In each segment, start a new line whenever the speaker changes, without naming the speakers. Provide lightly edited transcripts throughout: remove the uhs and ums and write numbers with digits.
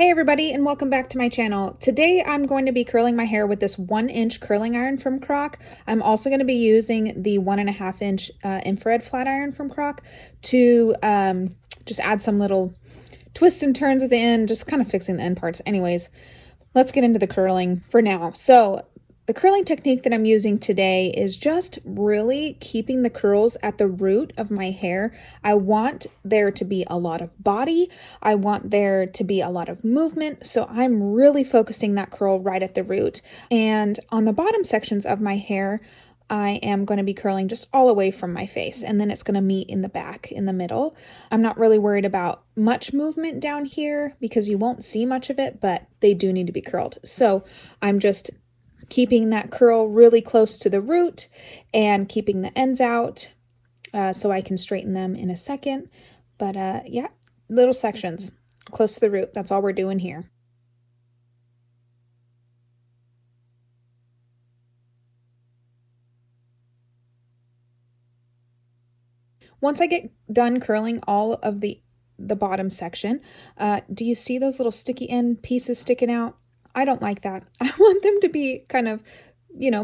Hey everybody, and welcome back to my channel. Today I'm going to be curling my hair with this 1-inch curling iron from Croc. I'm also going to be using the 1.5-inch infrared flat iron from Croc to just add some little twists and turns at the end, just kind of fixing the end parts. Anyways, let's get into the curling for now. So the curling technique that I'm using today is just really keeping the curls at the root of my hair. I want there to be a lot of body. I want there to be a lot of movement. So I'm really focusing that curl right at the root. And on the bottom sections of my hair, I am going to be curling just all away from my face, and then it's going to meet in the back, in the middle. I'm not really worried about much movement down here because you won't see much of it, but they do need to be curled. So I'm just keeping that curl really close to the root and keeping the ends out so I can straighten them in a second. But yeah, little sections close to the root. That's all we're doing here. Once I get done curling all of the bottom section, do you see those little sticky end pieces sticking out? I don't like that. I want them to be kind of,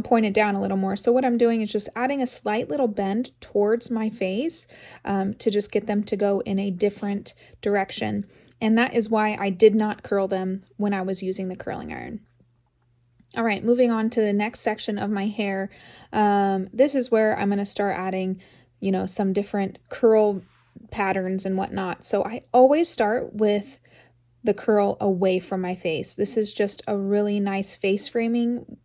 pointed down a little more. So what I'm doing is just adding a slight little bend towards my face to just get them to go in a different direction. And that is why I did not curl them when I was using the curling iron. All right, moving on to the next section of my hair. This is where I'm going to start adding, some different curl patterns and whatnot. So I always start with the curl away from my face. This is just a really nice face framing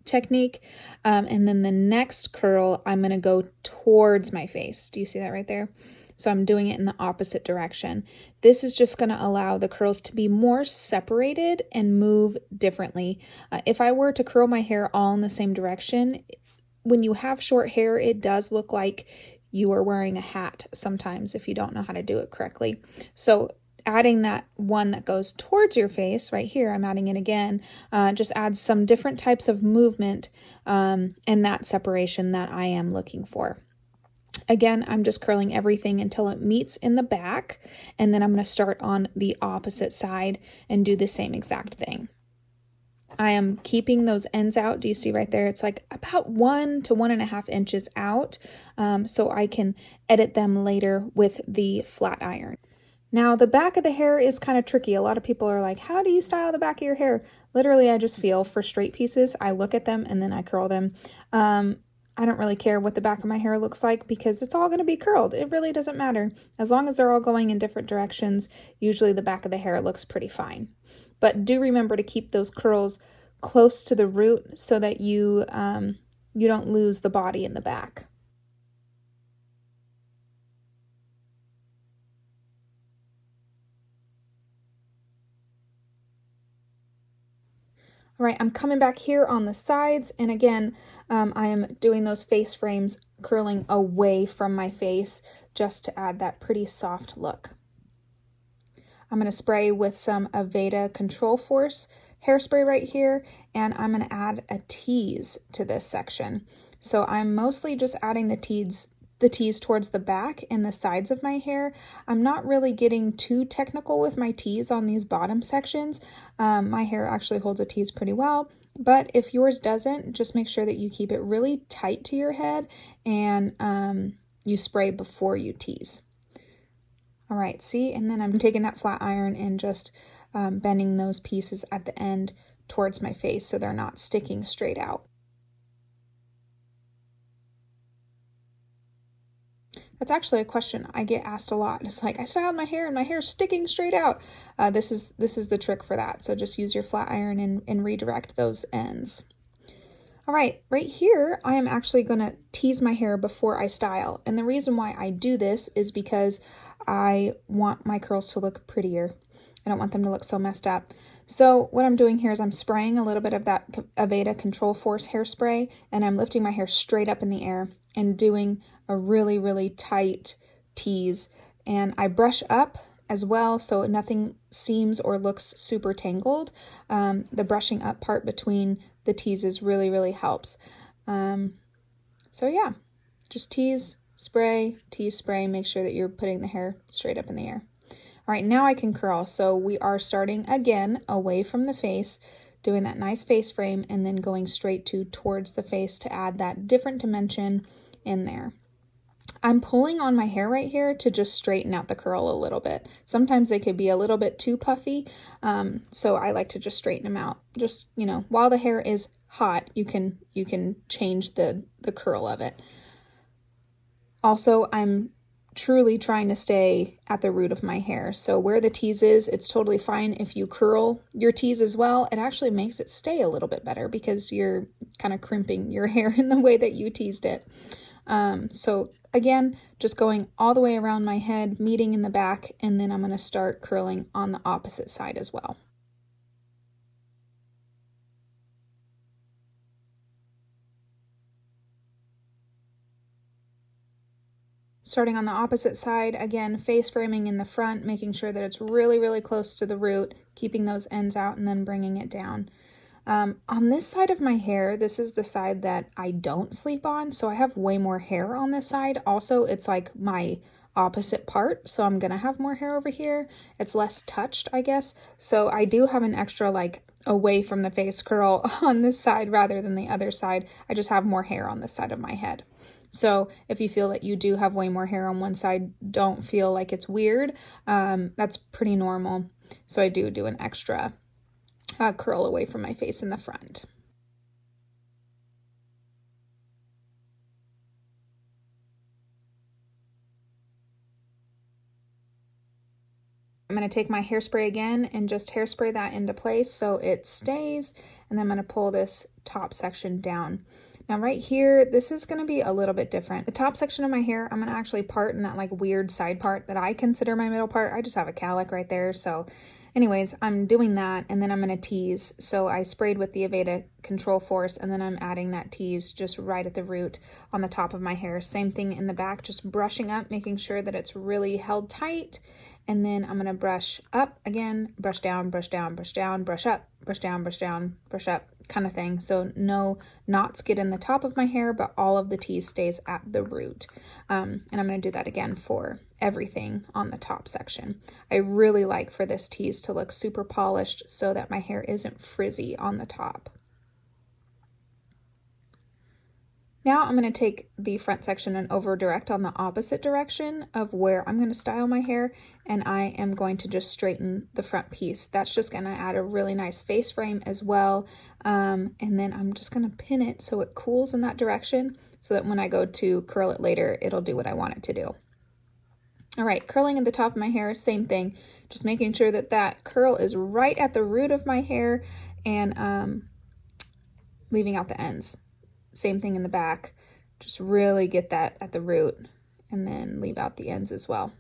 technique. And then the next curl, I'm going to go towards my face. Do you see that right there? So I'm doing it in the opposite direction. This is just going to allow the curls to be more separated and move differently. If I were to curl my hair all in the same direction, when you have short hair, it does look like you are wearing a hat sometimes if you don't know how to do it correctly. So adding that one that goes towards your face right here, I'm adding it again, just adds some different types of movement and that separation that I am looking for. Again, I'm just curling everything until it meets in the back, and then I'm going to start on the opposite side and do the same exact thing. I am keeping those ends out. Do you see right there? It's like about 1 to 1.5 inches out, so I can edit them later with the flat iron. Now, the back of the hair is kind of tricky. A lot of people are like, how do you style the back of your hair? Literally, I just feel for straight pieces. I look at them and then I curl them. I don't really care what the back of my hair looks like because it's all going to be curled. It really doesn't matter. As long as they're all going in different directions, usually the back of the hair looks pretty fine. But do remember to keep those curls close to the root so that you don't lose the body in the back. All right, I'm coming back here on the sides, and again, I am doing those face frames curling away from my face just to add that pretty soft look. I'm going to spray with some Aveda Control Force hairspray right here, and I'm going to add a tease to this section. So I'm mostly just adding the tease towards the back and the sides of my hair. I'm not really getting too technical with my tease on these bottom sections. My hair actually holds a tease pretty well, but if yours doesn't, just make sure that you keep it really tight to your head and you spray before you tease. All right, see, and then I'm taking that flat iron and just bending those pieces at the end towards my face so they're not sticking straight out. That's actually a question I get asked a lot. It's like, I styled my hair and my hair's sticking straight out. This is the trick for that. So just use your flat iron and redirect those ends. All right, right here, I am actually going to tease my hair before I style. And the reason why I do this is because I want my curls to look prettier. I don't want them to look so messed up. So what I'm doing here is I'm spraying a little bit of that Aveda Control Force hairspray, and I'm lifting my hair straight up in the air and doing a really, really tight tease. And I brush up as well so nothing seems or looks super tangled. The brushing up part between the teases really, really helps. So yeah, just tease, spray, make sure that you're putting the hair straight up in the air. All right, now I can curl. So we are starting again away from the face, doing that nice face frame, and then going straight towards the face to add that different dimension in there. I'm pulling on my hair right here to just straighten out the curl a little bit. Sometimes they could be a little bit too puffy, so I like to just straighten them out. Just, you know, while the hair is hot, you can change the curl of it. Also, I'm truly trying to stay at the root of my hair. So where the tease is, it's totally fine if you curl your tease as well. It actually makes it stay a little bit better because you're kind of crimping your hair in the way that you teased it. So again, just going all the way around my head, meeting in the back, and then I'm going to start curling on the opposite side as well. Starting on the opposite side, again, face framing in the front, making sure that it's really, really close to the root, keeping those ends out, and then bringing it down. On this side of my hair, this is the side that I don't sleep on, so I have way more hair on this side. Also, it's like my opposite part, so I'm gonna have more hair over here. It's less touched, I guess. So I do have an extra like away from the face curl on this side rather than the other side. I just have more hair on this side of my head. So if you feel that you do have way more hair on one side, don't feel like it's weird. That's pretty normal. So I do an extra curl away from my face in the front. I'm going to take my hairspray again and just hairspray that into place so it stays, and then I'm going to pull this top section down. Now right here, this is going to be a little bit different. The top section of my hair, I'm going to actually part in that like weird side part that I consider my middle part. I just have a cowlick right there. So anyways, I'm doing that, and then I'm going to tease. So I sprayed with the Aveda Control Force, and then I'm adding that tease just right at the root on the top of my hair. Same thing in the back, just brushing up, making sure that it's really held tight. And then I'm going to brush up again, brush down, brush down, brush down, brush up, brush down, brush down, brush up, kind of thing. So no knots get in the top of my hair, but all of the tease stays at the root. And I'm going to do that again for everything on the top section. I really like for this tease to look super polished so that my hair isn't frizzy on the top. Now I'm going to take the front section and over direct on the opposite direction of where I'm going to style my hair, and I am going to just straighten the front piece. That's just going to add a really nice face frame as well, and then I'm just going to pin it so it cools in that direction so that when I go to curl it later, it'll do what I want it to do. All right, curling at the top of my hair, same thing, just making sure that that curl is right at the root of my hair and leaving out the ends. Same thing in the back, just really get that at the root and then leave out the ends as well.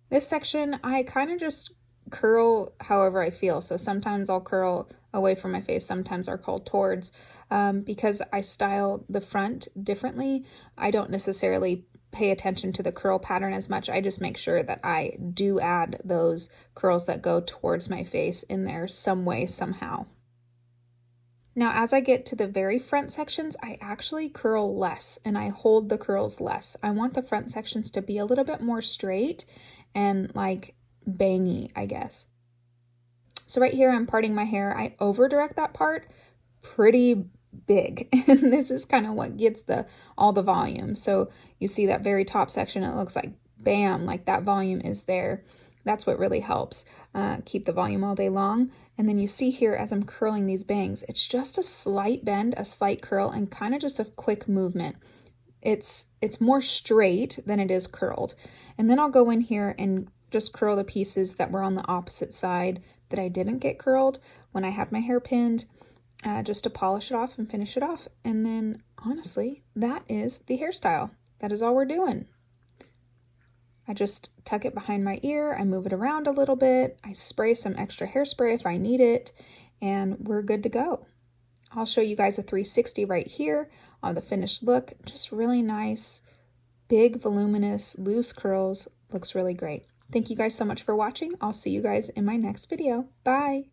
This section, I kind of just curl however I feel. So sometimes I'll curl away from my face, sometimes I'll curl towards, because I style the front differently. I don't necessarily pay attention to the curl pattern as much. I just make sure that I do add those curls that go towards my face in there some way, somehow. Now, as I get to the very front sections, I actually curl less and I hold the curls less. I want the front sections to be a little bit more straight and like bangy, I guess. So right here, I'm parting my hair. I over direct that part pretty big, and this is kind of what gets all the volume. So you see that very top section, it looks like bam, like that volume is there. That's what really helps keep the volume all day long. And then you see here as I'm curling these bangs, it's just a slight bend, a slight curl, and kind of just a quick movement. It's more straight than it is curled. And then I'll go in here and just curl the pieces that were on the opposite side that I didn't get curled when I had my hair pinned, just to polish it off and finish it off. And then honestly, that is the hairstyle. That is all we're doing. I just tuck it behind my ear, I move it around a little bit, I spray some extra hairspray if I need it, and we're good to go. I'll show you guys a 360 right here on the finished look. Just really nice, big, voluminous, loose curls. Looks really great. Thank you guys so much for watching. I'll see you guys in my next video. Bye!